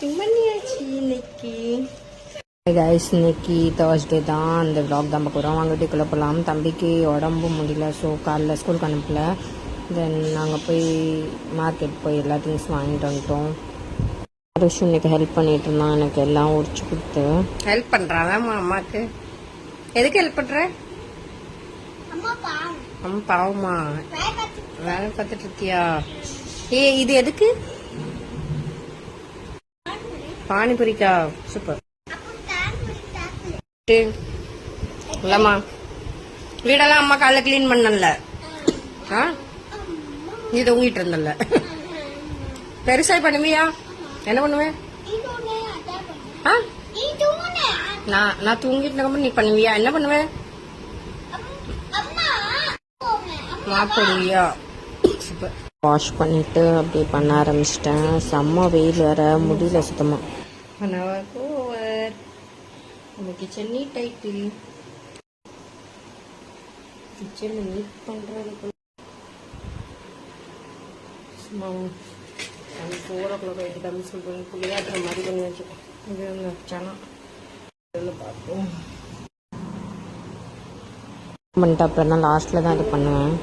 Shopping பண்ணியாச்சு இன்னைக்கு. Guys, இன்னைக்கு தேர்ஸ்டே தான். அந்த விளாக் தான் பார்க்க போகிறோம். வாங்க வீட்டுக்குள்ளே போகலாம். தம்பிக்கு உடம்பு முடியல, ஸோ காலைல ஸ்கூலுக்கு அனுப்பல. தென் நாங்கள் போய் மார்க்கெட் போய் எல்லா திங்ஸ் வாங்கிட்டு வந்துட்டோம். ரிஷு இன்னைக்கு ஹெல்ப் பண்ணிட்டு இருந்தான், எனக்கு எல்லாம் உரிச்சு கொடுத்து ஹெல்ப் பண்ணுறான். அம்மாவுக்கு எதுக்கு ஹெல்ப் பண்ணுற? அம்மா பாவமா வேலை பார்த்துட்டு இருக்கியா? இது எதுக்கு? பானிபூரிக்கா? சூப்பர். இல்லம்மா, வீடெல்லாம் அம்மா காலைல கிளீன் பண்ணல. நீ தூங்கிட்டு இருந்தல. பெருசாய் பண்ணுவியா? என்ன பண்ணுவேன்? நான் தூங்கிட்டு இருக்க நீ பண்ணுவியா? என்ன பண்ணுவேன்? மாப்பிடுவியா? சூப்பர். வாஷ் பண்ணிட்டு அப்படியே பண்ண ஆரம்பிச்சிட்டேன். செம்ம வெயில் வேற, முடியல சுத்தமா. நம்ம கிச்சன் நீட் ஆயிட்டு, கிச்சன் நீட் பண்றதுக்கு 4 o'clock ஆயிட்டு. தம்பி சொல்றேன் புளியாட்டுற மாதிரி பண்ணி வச்சுக்கோம். இது வச்சானா பார்ப்போம் பண்ணிட்டு அப்புறம் தான் லாஸ்ட்ல தான் இது பண்ணுவேன்.